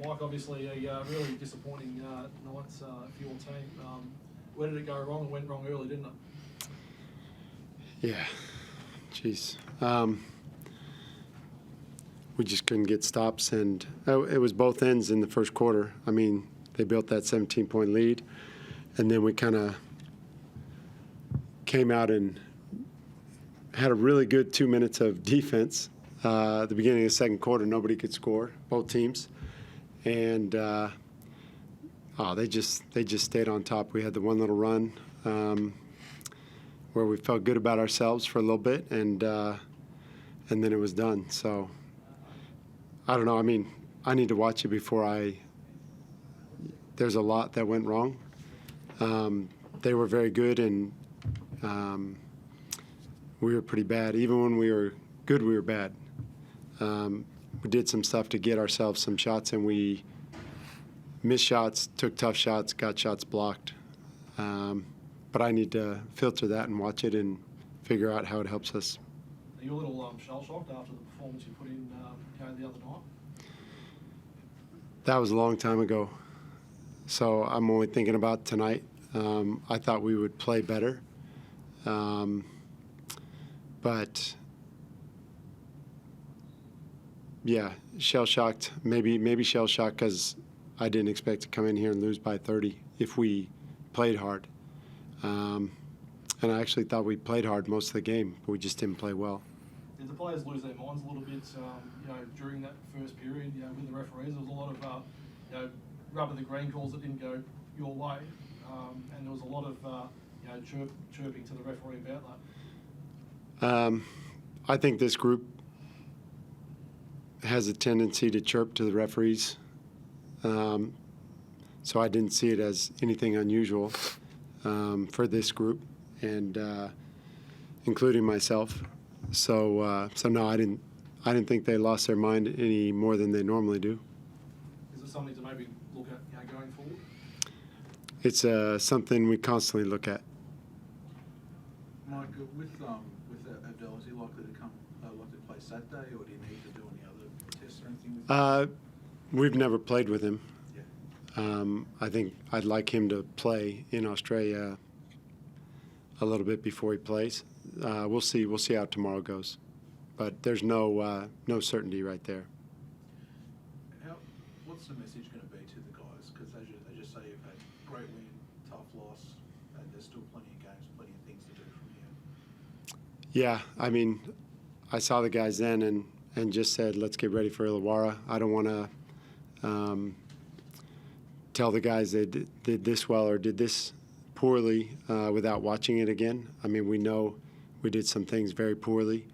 Mike, obviously a really disappointing night for your team. Where did it go wrong? It went wrong early, didn't it? Yeah, jeez. We just couldn't get stops, and it was both ends in the first quarter. I mean, they built that 17-point lead, and then we kind of came out and had a really good 2 minutes of defense. At the beginning of the second quarter, nobody could score, both teams. And they just stayed on top. We had the one little run where we felt good about ourselves for a little bit, and then it was done. So I don't know. I mean, I need to watch it before there's a lot that went wrong. They were very good, and we were pretty bad. Even when we were good, we were bad. We did some stuff to get ourselves some shots, and we missed shots, took tough shots, got shots blocked. But I need to filter that and watch it and figure out how it helps us. Are you a little shell-shocked after the performance you put in the other night? That was a long time ago. So I'm only thinking about tonight. I thought we would play better. But yeah, shell-shocked. Maybe shell-shocked because I didn't expect to come in here and lose by 30 if we played hard. And I actually thought we played hard most of the game, but we just didn't play well. Did the players lose their minds a little bit, during that first period, with the referees? There was a lot of, rubber the green calls that didn't go your way, and there was a lot of, chirping to the referee about that. I think this group has a tendency to chirp to the referees, so I didn't see it as anything unusual for this group, and including myself. So no, I didn't think they lost their mind any more than they normally do. Is it something to maybe look at, going forward? It's something we constantly look at. Mike, with Abdel, is he likely to play Saturday, or do you need to do any other tests or anything with him? We've never played with him. Yeah. I think I'd like him to play in Australia a little bit before he plays. We'll see. We'll see how tomorrow goes, but there's no certainty right there. What's the message going to be to the guys? Because as you say, you've had great win, tough loss, and there's still plenty of games, plenty of things to do from here. Yeah, I mean, I saw the guys then and just said, let's get ready for Illawarra. I don't want to tell the guys they did this well or did this poorly without watching it again. I mean, we know we did some things very poorly,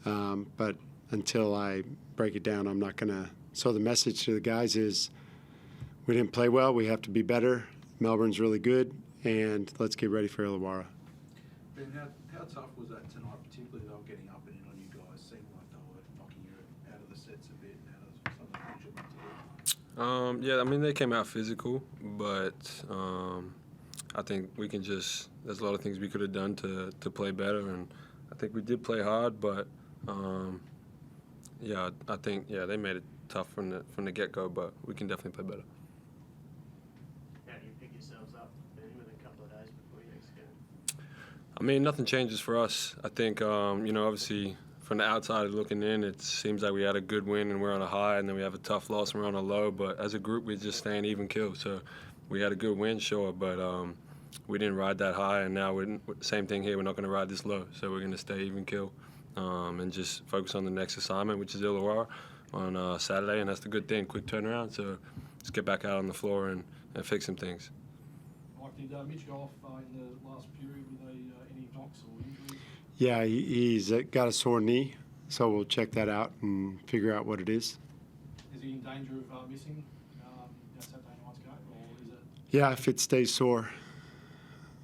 but until I break it down, I'm not going to. So the message to the guys is we didn't play well. We have to be better. Melbourne's really good, and let's get ready for Illawarra. Ben, how tough was that tonight, particularly they were getting up and in on you guys? Seemed like they were knocking you out of the sets a bit and out of some of the things you meant to do. Yeah, I mean, they came out physical, but I think we can there's a lot of things we could have done to play better, and I think we did play hard, but I think they made it tough from the get-go, but we can definitely play better. How do you pick yourselves up with a couple of days before your next game? I mean, nothing changes for us. I think, obviously from the outside looking in, it seems like we had a good win and we're on a high, and then we have a tough loss and we're on a low, but as a group, we're just staying even kill. So we had a good win, sure, but we didn't ride that high, and now same thing here. We're not going to ride this low, so we're going to stay even kill and just focus on the next assignment, which is Illawarra on Saturday, and that's the good thing, quick turnaround. So let's get back out on the floor and fix some things. Mike, did Mitch go off in the last period with any knocks or injuries? Yeah, he's got a sore knee, so we'll check that out and figure out what it is. Is he in danger of missing Saturday night's game, or is it? Yeah, if it stays sore.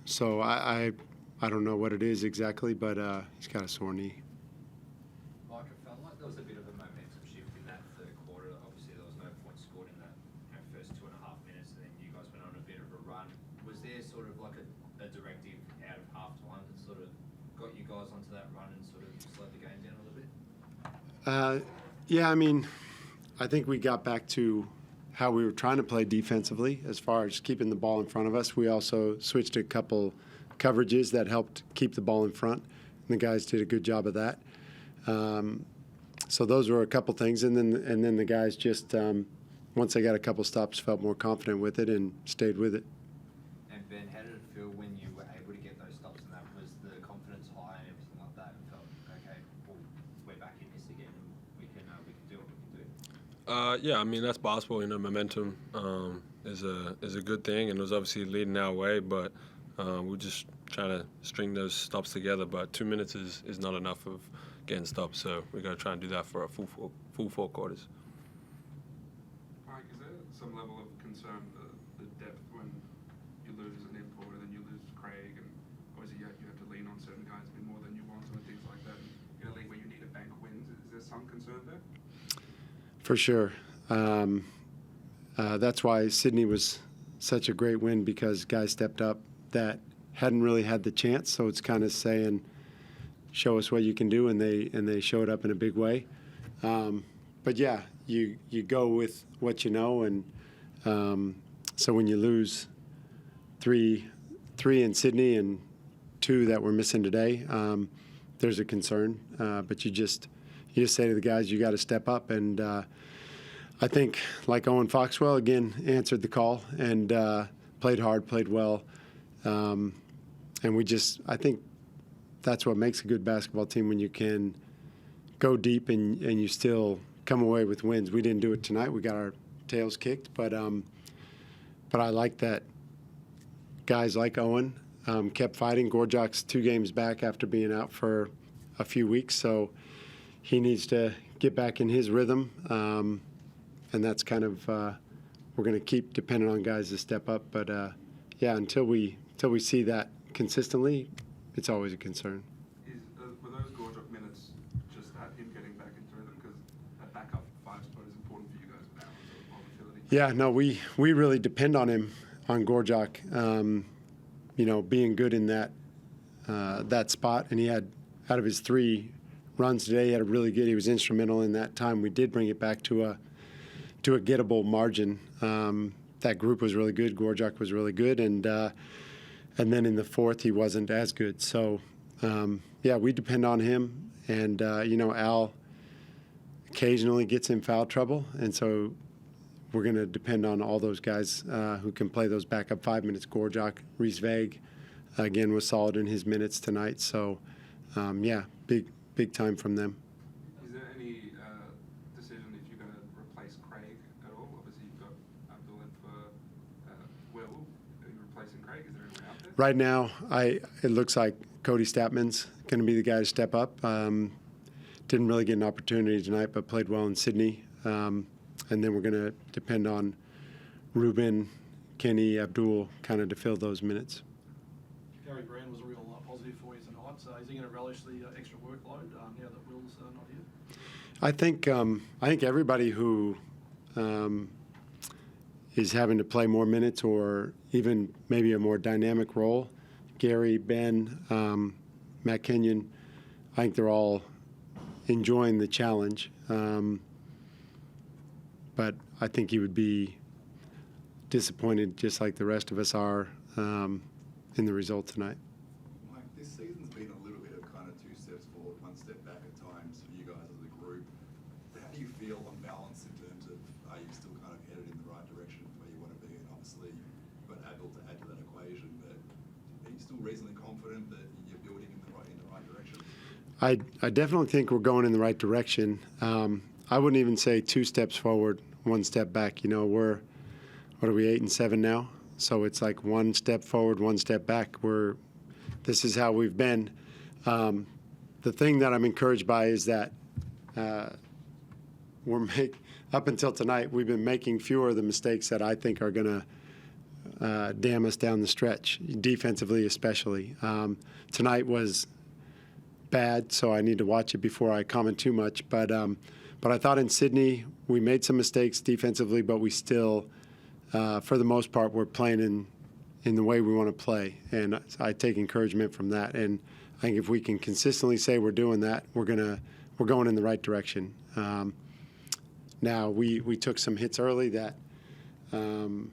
So I don't know what it is exactly, but he's got a sore knee. Mike, it felt like there was a bit of a momentum shift in that third quarter. Obviously, there was no points scored in that first 2.5 minutes, and then you guys went on a bit of a run. Was there sort of like a directive out of half-time that sort of got you guys onto that run and sort of slowed the game down a little bit? Yeah, I mean, I think we got back to how we were trying to play defensively as far as keeping the ball in front of us. We also switched a couple coverages that helped keep the ball in front, and the guys did a good job of that. So those were a couple things, and then the guys just once they got a couple stops, felt more confident with it and stayed with it. And Ben, how did it feel when you were able to get those stops and that? Was the confidence high and everything like that? And felt okay, well, we're back in this again, and we can do what we can do. Yeah, I mean that's possible. You know, momentum is a good thing, and it was obviously leading our way, but we're just trying to string those stops together. But 2 minutes is not enough of getting stops, so we got to try and do that for a full 4 quarters. Mike, is there some level of concern the depth when you lose an import and then you lose Craig, and obviously you have to lean on certain guys a bit more than you want to and things like that? In a league where you need to bank wins, is there some concern there? For sure. That's why Sydney was such a great win, because guys stepped up that hadn't really had the chance. So it's kind of saying, show us what you can do, and they showed up in a big way. But yeah, you go with what you know, and so when you lose three in Sydney and 2 that we're missing today, there's a concern. But you just say to the guys, you got to step up, and I think like Owen Foxwell again answered the call and played hard, played well, and I think that's what makes a good basketball team, when you can go deep and you still come away with wins. We didn't do it tonight. We got our tails kicked, but I like that guys like Owen kept fighting. Gorjak's 2 games back after being out for a few weeks, so he needs to get back in his rhythm, and that's kind of we're going to keep depending on guys to step up. But yeah, until we see that consistently, it's always a concern. Were those Gorjak minutes just that, him getting back into rhythm? Because that backup 5 spot is important for you guys with that volatility. Yeah, no, we really depend on him, on Gorjak, being good in that spot. And he had, out of his 3 runs today, he had a really good. He was instrumental in that time. We did bring it back to a gettable margin. That group was really good. Gorjak was really good, and then in the 4th he wasn't as good. So yeah, we depend on him, and Al occasionally gets in foul trouble, and so we're going to depend on all those guys who can play those backup 5 minutes. Gorjak, Reese Vague, again, was solid in his minutes tonight. So yeah, big time from them. Is there any decision if you're going to replace Craig at all? Obviously, you've got Abdul in for Will. Are you replacing Craig? Is there anyone out there? Right now, it looks like Cody Statman's going to be the guy to step up. Didn't really get an opportunity tonight, but played well in Sydney. And then we're going to depend on Ruben, Kenny, Abdul kind of to fill those minutes. Gary Brand was a real positive for you tonight. So is he going to relish the extra workload now that Will's not here? I think everybody who is having to play more minutes, or even maybe a more dynamic role, Gary, Ben, Matt Kenyon, I think they're all enjoying the challenge. But I think he would be disappointed, just like the rest of us are, in the result tonight. Mike, this season's been a little bit of kind of 2 steps forward, 1 step back at times for you guys as a group. How do you feel on balance in terms of, are you still kind of headed in the right direction where you want to be? And obviously you've got Abel to add to that equation, but are you still reasonably confident that you're building in the right direction? I definitely think we're going in the right direction. I wouldn't even say 2 steps forward, 1 step back. What are we, 8 and 7 now? So it's like 1 step forward, 1 step back. This is how we've been. The thing that I'm encouraged by is that up until tonight, we've been making fewer of the mistakes that I think are going to damn us down the stretch, defensively especially. Tonight was bad, so I need to watch it before I comment too much. But I thought in Sydney we made some mistakes defensively, but we still, for the most part, we're playing in the way we want to play, and I take encouragement from that. And I think if we can consistently say we're doing that, we're going in the right direction. Now we took some hits early that that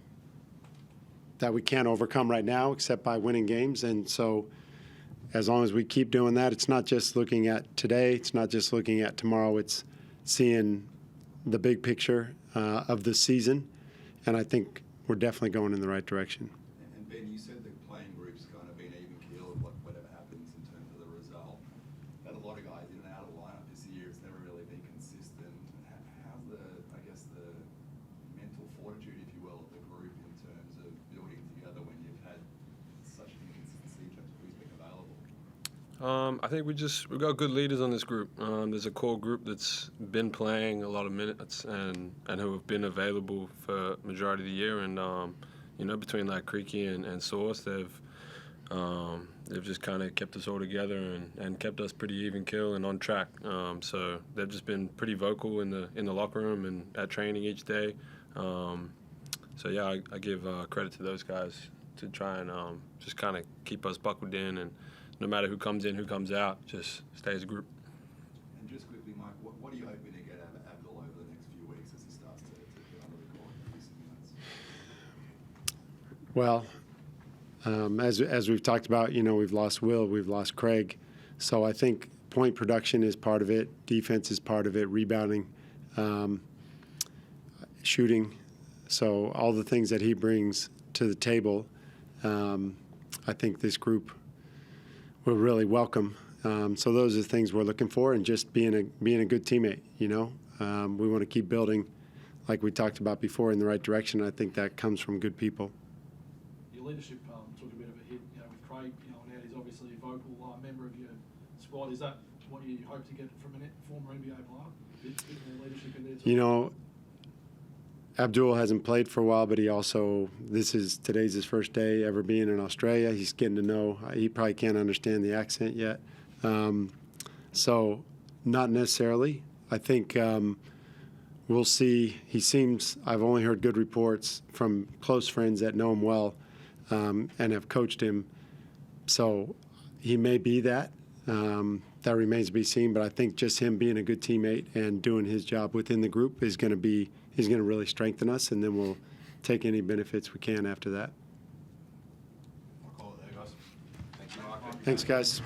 we can't overcome right now except by winning games. And so as long as we keep doing that, it's not just looking at today, it's not just looking at tomorrow, it's seeing the big picture of the season. And I think we're definitely going in the right direction. And Ben, you said the playing group's kind of been even keeled, whatever happens in terms of the result. Had a lot of guys in and out of the lineup this year. It's never really been consistent. How's the mental fortitude, if you will, of the group in terms of building together when you've had such inconsistency in terms of who's been available? I think we've got good leaders on this group. There's a core group that's been playing a lot of minutes and who have been available for majority of the year. And between like Creaky and Sauce, they've just kind of kept us all together and kept us pretty even kill and on track. So they've just been pretty vocal in the locker room and at training each day. So yeah, I give credit to those guys to try and just kind of keep us buckled in, and no matter who comes in, who comes out, just stay as a group. And just quickly, Mike, what are you hoping to get out of Abdul over the next few weeks as he starts to get under the court and do some minutes? Well, as we've talked about, we've lost Will, we've lost Craig. So I think point production is part of it, defense is part of it, rebounding, shooting. So all the things that he brings to the table, I think this group will really welcome. So those are the things we're looking for, and just being a good teammate. We want to keep building, like we talked about before, in the right direction. I think that comes from good people. Your leadership took a bit of a hit, with Craig, now he's obviously a vocal member of your squad. Is that what you hope to get from a former NBA player? Bit more leadership in there too? Abdul hasn't played for a while, but he also, today's his first day ever being in Australia. He's getting to know, he probably can't understand the accent yet. So not necessarily. I think we'll see. I've only heard good reports from close friends that know him well and have coached him. So he may be that. That remains to be seen, but I think just him being a good teammate and doing his job within the group is going to really strengthen us, and then we'll take any benefits we can after that. I'll call it there, guys. Thank you, Mike. Thanks, guys.